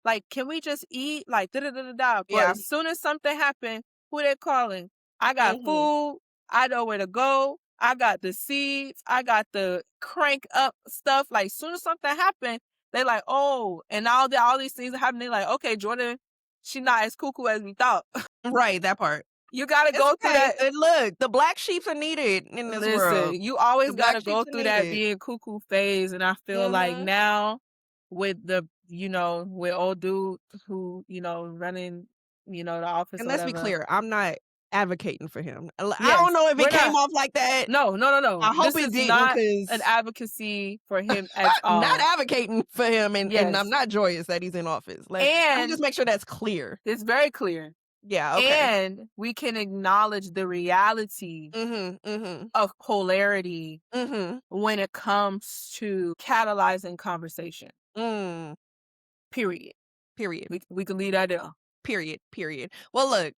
like can we just eat like da da da da da?" But
Yeah.
as soon as something happened, who they calling? I got
Mhm.
food. I know where to go. I got the seeds. I got the crank up stuff. Like soon as something happened, they like, "Oh," and all these things are happening. Like, okay, Jordan, she not as cuckoo as we thought.
Right, that part.
You got to
It's
go through
okay.
that.
And look, the black sheeps are needed in this world.
Listen, you
The
always
black
gotta
sheeps
go
are
through that
needed.
being cuckoo phase, and I feel like
Mhm.
now with the with old dude who, running, the office
And
or
let's be
whatever.
clear, I'm not advocating for him. I don't
Yes,
know if it
we're
came
not.
off like that.
No, no, no, no.
I hope
This
it
is
didn't,
not an
'cause
advocacy for him at
not
all.
advocating for him, and I'm
Yes.
not joyous that he's in office. Let me
And
just make sure that's clear.
it's very clear.
Yeah, okay.
And we can acknowledge the reality
Mhm, mhm,
of polarity
mhm.
when it comes to catalyzing conversation.
Mm,
Period.
period,
We can leave that there.
period, period. Well, look,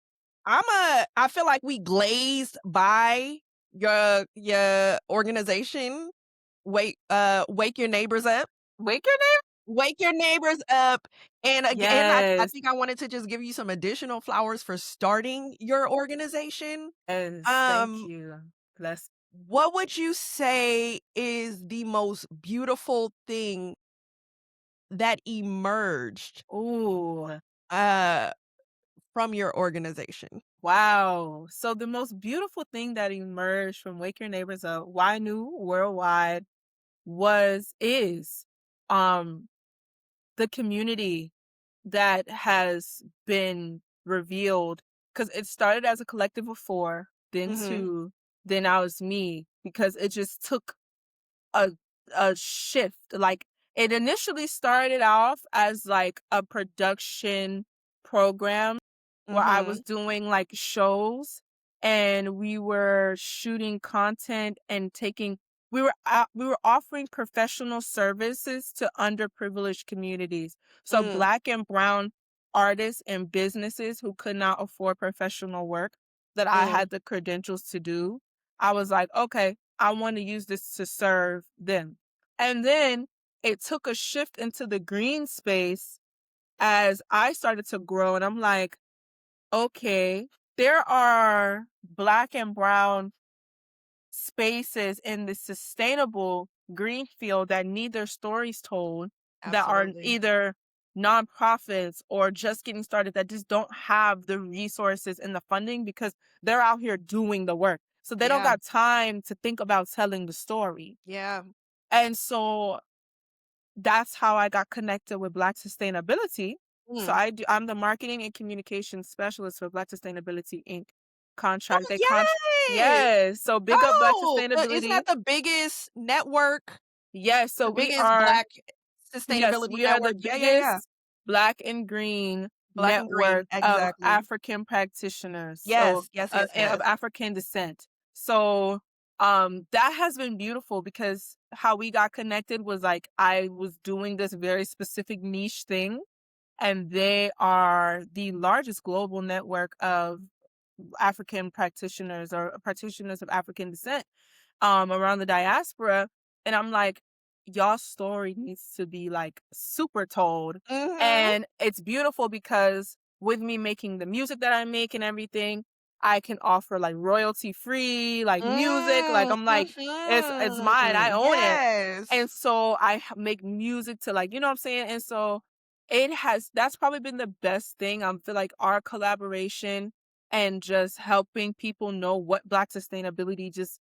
I feel like we glazed by your organization. Wake your neighbors up.
Wake your name?
Wake your neighbors up. And again, I
Yes.
think I wanted to just give you some additional flowers for starting your organization.
Yes. Thank
Um,
you. Bless.
what would you say is the most beautiful thing that emerged
Ooh.
uh from your organization?
Wow. So the most beautiful thing that emerged from Wake Your Neighbors Up, WYNU Worldwide, is um the community that has been revealed because it started as a collective of four, then
Mhm.
two, then now it's me because it just took a a shift. Like it initially started off as like a production program where I was
Mhm.
doing like shows and we were shooting content and we were offering professional services to underprivileged communities. So
Mm.
black and brown artists and businesses who could not afford professional work that I
Mm.
had the credentials to do. I was like, okay, I want to use this to serve them. And then it took a shift into the green space as I started to grow. And I'm like, okay, there are black and brown spaces in the sustainable green field that need their stories told, that are
Absolutely.
either nonprofits or just getting started that just don't have the resources and the funding because they're out here doing the work. So they don't
Yeah.
got time to think about telling the story.
Yeah.
And so that's how I got connected with Black Sustainability. So
Mm.
I'm the marketing and communications specialist for Black Sustainability Inc. Contract.
Oh, yes!
Yes. So big up Black
Oh, isn't
Sustainability.
that the biggest network,
Yes. So
the
we
biggest
are
Black
Yes,
sustainability
we are the
network? Yeah, yeah, yeah.
biggest black and green
Black and green,
network of
exactly.
African practitioners, so
Yes, yes, yes,
of
yes.
African descent. So, that has been beautiful because how we got connected was like I was doing this very specific niche thing, and they are the largest global network of African practitioners or practitioners of African descent around the diaspora. And I'm like, y'all story needs to be like super told.
Mhm.
And it's beautiful because with me making the music that I make and everything, I can offer like royalty free, like music. Like
Mm,
I'm like, it's mine. I
mhm.
own it. And
Yes.
so make music to like, you know what I'm saying? And so that's probably been the best thing. I feel like our collaboration and just helping people know what Black sustainability just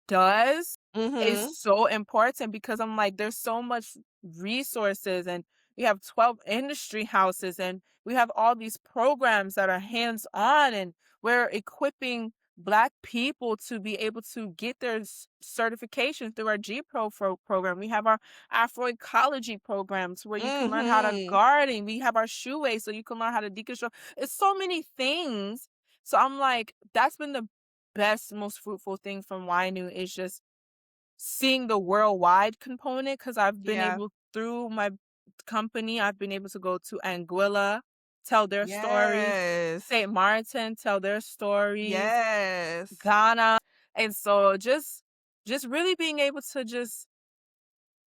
does is
Mhm.
so important because I'm like, there's so much resources and we have 12 industry houses and we have all these programs that are hands on and we're equipping Black people to be able to get their certifications through our program. We have our Afroecology programs where you can learn how to
Mhm.
garden. We have our shoeways so you can learn how to deconstruct. It's so many things. So I'm like, that's been the best, most fruitful thing from YNU is just seeing the worldwide component because I've been
Yeah.
able through my company, I've been able to go to Anguilla. tell their stories.
Yes.
St. Martin tell their stories.
Yes.
Ghana. And so just really being able to just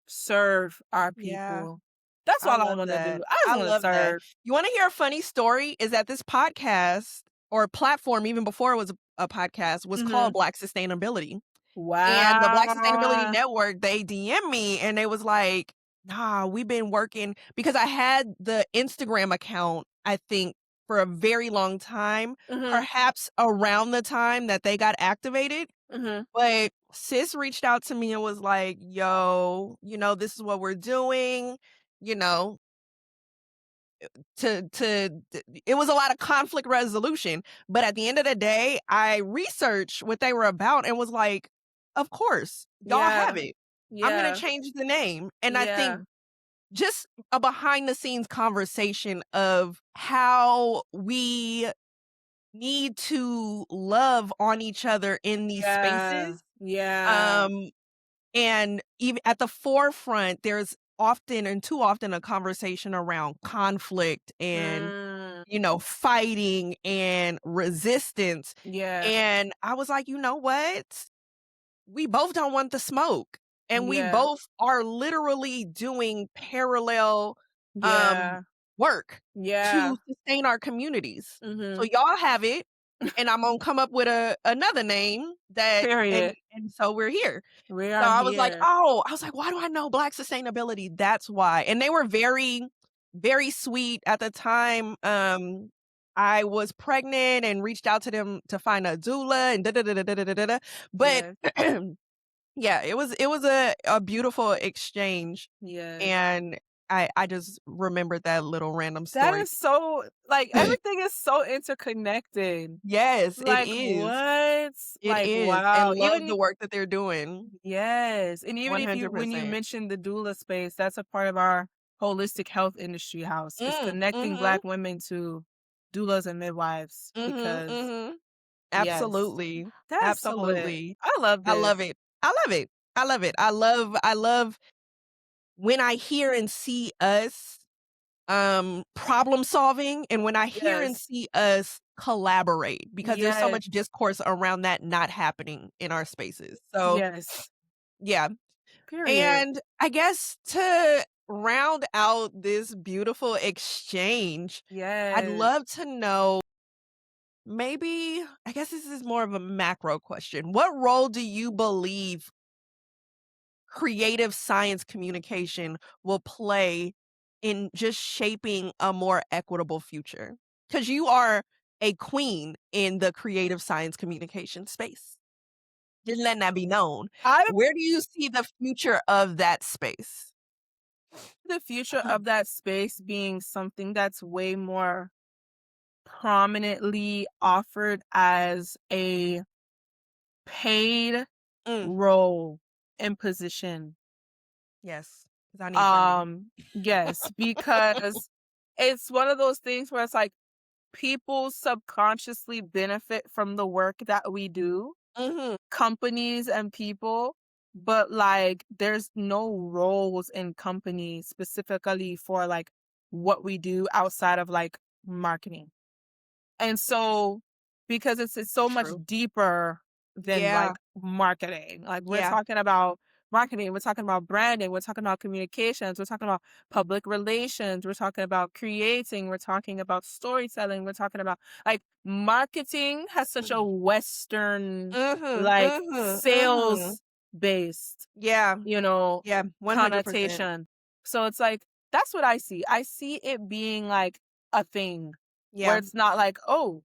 serve our
Yeah.
people. That's
I
all I
love
wanna
that.
do. I just
I
wanna
love that.
serve.
You wanna hear a funny story? Is that this podcast or platform, even before it was a podcast, was called
Mhm.
Black Sustainability. And the Black Sustainability
Wow.
Network, they DM me and they was like, "Nah, we've been working," because I had the Instagram account, I think, for a very long time,
Mhm.
perhaps around the time that they got activated.
Mhm.
But sis reached out to me and was like, "Yo, this is what we're doing," you know, it was a lot of conflict resolution, but at the end of the day, I researched what they were about and was like, "Of course, y'all have
Yeah.
it. I'm gonna
Yeah.
change the name." And I
Yeah.
think just a behind the scenes conversation of how we need to love on each other in these
Yeah.
spaces.
Yeah.
Um, and even at the forefront, there's often and too often a conversation around conflict and
Mm.
fighting and resistance.
Yeah.
And I was like, you know what? We both don't want the smoke. And we
Yeah.
both are literally doing parallel um
Yeah.
work
Yeah.
to sustain our communities. So
Mhm.
y'all have it, and I'm gonna come up with another name that
Period.
and so we're here.
We
So
are
I was like,
here.
"Oh," I was like, "Why do I know Black sustainability?" That's why. And they were very, very sweet at the time. I was pregnant and reached out to them to find a doula and da da da da da da da da. But
Yes.
yeah, it was a beautiful exchange,
Yes.
and I just remembered that little random
That
story.
is so like, everything is so interconnected.
Yes, it
Like,
is.
what?
It
Like,
is, and
wow.
love the work that they're doing.
Yes, and even if you when you
100%.
mentioned the doula space, that's a part of our holistic health industry house. It's connecting
Mhm.
Black women to doulas and midwives
Mhm,
because
mhm.
yes,
Absolutely.
that's so lit.
Absolutely.
I love
I
this.
love it. I love it. I love it. I love when I hear and see us, problem solving, and when I hear and
Yes.
see us collaborate, because there's so
Yes.
much discourse around that not happening in our spaces. So,
Yes.
yeah.
Period.
And I guess to round out this beautiful exchange, I'd
Yes.
love to know, maybe, I guess this is more of a macro question. What role do you believe creative science communication will play in just shaping a more equitable future? Because you are a queen in the creative science communication space. Just letting that be known.
I
Where do you see the future of that space?
the future of that space being something that's way more prominently offered as a paid
Mm,
role and position.
yes, 'cause I need funding.
Yes, because it's one of those things where it's like people subconsciously benefit from the work that we do,
Mhm.
companies and people, but like there's no roles in companies specifically for like what we do outside of like marketing. And so, because it's so much
True.
deeper than, like,
Yeah,
marketing. Like, we're
yeah.
talking about marketing, we're talking about branding, we're talking about communications, we're talking about public relations, we're talking about creating, we're talking about storytelling, we're talking about like, marketing has such a Western,
Mhm,
like,
mhm, mhm.
sales-based,
Yeah,
you know,
yeah, 100%.
connotation. So it's like, that's what I see. I see it being, like, a thing. Where
Yeah,
it's not like, "Oh,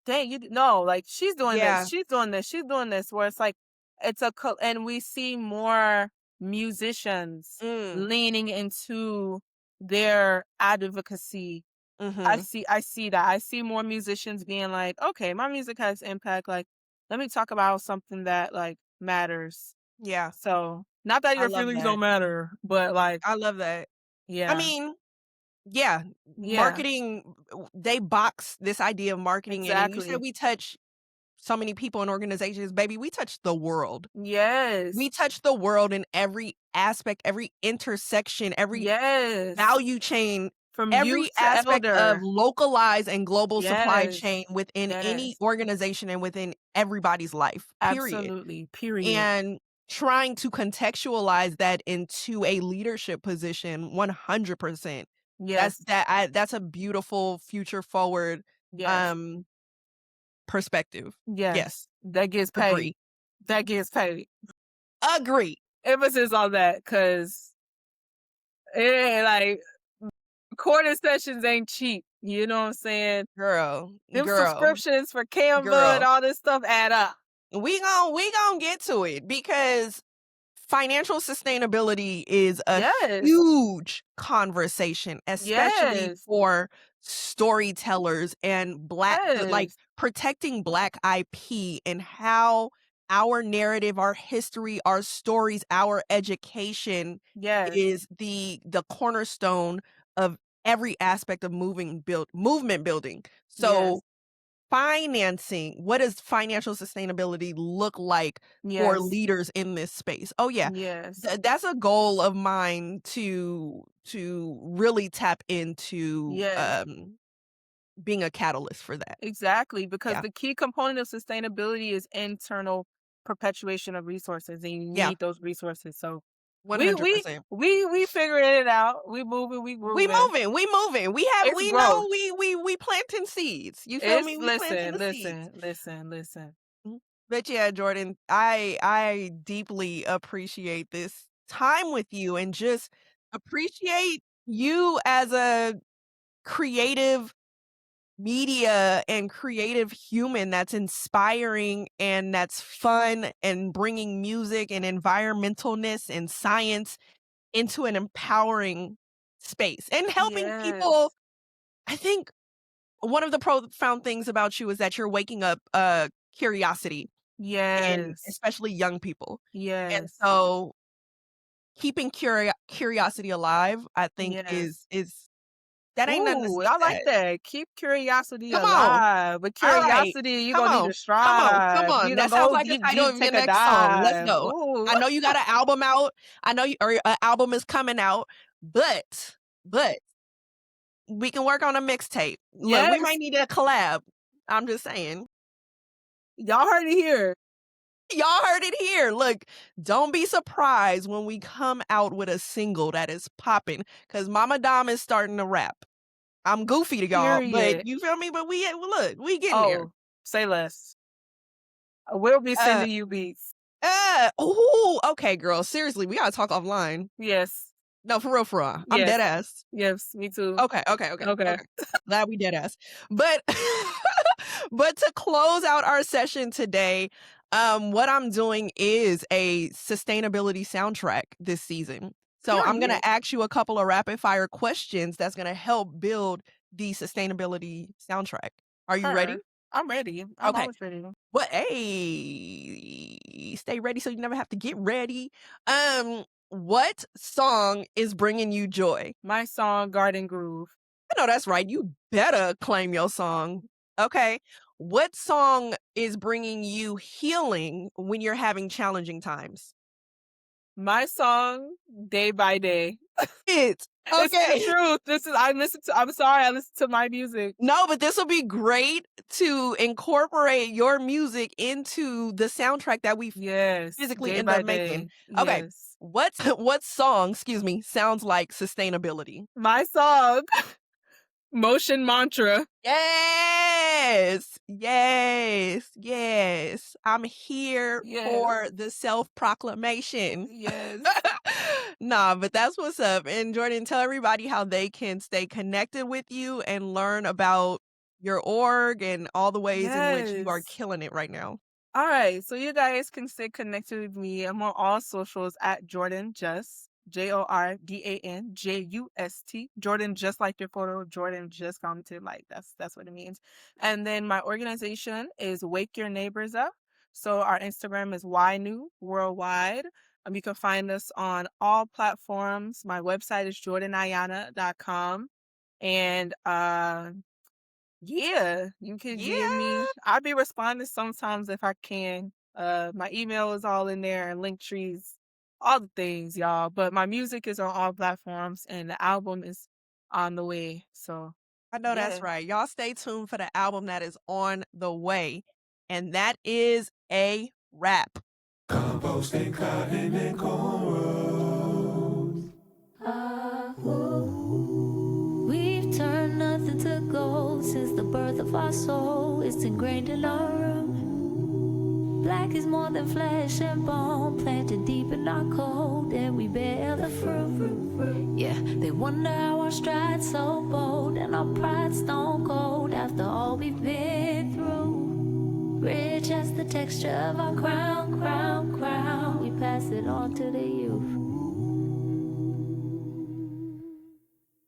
dang, no, like, she's doing this,
yeah.
she's doing this, she's doing this," where it's like, it's a co and we see more musicians
Mm,
leaning into their advocacy.
mhm.
I see that. I see more musicians being like, "Okay, my music has impact, like, let me talk about something that, like, matters."
Yeah,
So, not that
I
your
love
feelings
that.
don't matter, but, like,
I love that. I
yeah,
mean, yeah,
yeah,
marketing, they box this idea of marketing in, and you said
exactly.
we touch so many people and organizations. Baby, we touch the world. We
Yes,
touch the world in every aspect, every intersection, every
yes.
value chain
From
every
youth to
aspect of
elder.
localized and global supply chain
Yes.
within any
Yes.
organization and within everybody's life, period.
Absolutely. Period.
And trying to contextualize that into a leadership position 100%.
Yes.
That's a beautiful future forward
Yes.
um perspective. Yes,
Yes. That gets paid.
agree.
That gets paid.
Agree.
Emphasis on that, cause it ain't like quarter sessions ain't cheap. You know what I'm saying?
Girl,
Them
girl,
subscriptions for Canva and
girl.
all this stuff add up.
We gon' get to it because financial sustainability is a
Yes.
huge conversation, especially
Yes.
for storytellers and like
Yes.
protecting Black IP and how our narrative, our history, our stories, our education
Yes.
is the cornerstone of every aspect of movement building.
Yes.
So financing, what does financial sustainability look like for
Yes.
leaders in this space? Oh yeah.
Yes.
That's a goal of mine to really tap into
Yes.
being a catalyst for that.
Exactly. Because
Yeah.
the key component of sustainability is internal perpetuation of resources, and you
Yeah.
need those resources. So we we
100%.
we figuring it out. We moving, we
We
grooving.
moving,
It's
we
growth.
know we planting seeds. You feel
It's
me? We planting
listen,
the seeds.
listen, listen, listen.
Mhm. But yeah, Jordan, I deeply appreciate this time with you and just appreciate you as a creative media and creative human that's inspiring and that's fun and bringing music and environmentalness and science into an empowering space and helping people.
Yes.
I think one of the profound things about you is that you're waking up curiosity and
Yes.
especially young people. And
Yes.
so keeping curiosity alive, I think
Yes.
is that ain't nothing to
Ooh,
sneeze
I like
at.
that. Keep curiosity
Come on.
alive. But
All right.
curiosity, you're
Come
gonna need
on.
to
Come on. Come
strive.
on.
You're gonna
That sounds
go
like the
deep,
title
deep,
of your
take a
next song. Let's
dive.
go.
Ooh.
I know you got an album out. I know you or an album is coming out, but we can work on a mixtape. Look, we might
Yes.
need a collab. I'm just saying.
Y'all heard it here.
Y'all heard it here. Look, don't be surprised when we come out with a single that is popping because Mama Dom is starting to rap. I'm goofy to y'all, but
Period.
you feel me? But look, we getting there.
Oh, say less. I will be
Uh,
sending you beats.
oh, okay, girl. Seriously, we gotta talk offline.
Yes.
No, for real, for real. I'm
Yes.
dead ass.
Yes, me too.
Okay, okay, okay,
Okay.
okay. Glad we dead ass. But but to close out our session today, what I'm doing is a sustainability soundtrack this season. So I'm gonna
Period.
ask you a couple of rapid fire questions that's gonna help build the sustainability soundtrack. Are you ready?
Her. I'm ready. I'm
Okay.
always ready.
What? Hey, stay ready so you never have to get ready. What song is bringing you joy?
My song, Garden Groove.
I know that's right. You better claim your song. Okay. What song is bringing you healing when you're having challenging times?
My song, Day by Day.
It's
It's the
okay.
truth. I'm sorry, I listen to my music.
No, but this will be great to incorporate your music into the soundtrack that we
Yes,
physically
day
end
by
up making.
day.
Okay.
Yes.
What song, excuse me, sounds like sustainability?
My song, Motion Mantra.
Yes. Yes. Yes. I'm here
Yes.
for the self-proclamation.
Yes.
Nah, but that's what's up. And Jordan, tell everybody how they can stay connected with you and learn about your org and all the ways in which you are
Yes.
killing it right now.
All right. So you guys can stay connected with me. I'm on all socials at Jordan Just. JordanJust. Jordan, just like your photo. Jordan just commented. Like that's what it means. And then my organization is Wake Your Neighbors Up. So our Instagram is WYNU Worldwide. You can find us on all platforms. My website is jordanayanna.com. And yeah, you can DM
Yeah.
me. I'll be responding sometimes if I can. My email is all in there and link trees, all the things, y'all. But my music is on all platforms, and the album is on the way. So,
I know that's
yeah.
right. Y'all stay tuned for the album that is on the way. And that is a wrap.
Composting cotton and cornrows.
We've turned nothing to gold since the birth of our soul. It's ingrained in our root. Black is more than flesh and bone, planted deep in our code, and we bear the fruit. Yeah, they wonder how our strides so bold, and our pride stone cold after all we've been through. Rich as the texture of our crown. We pass it on to the youth.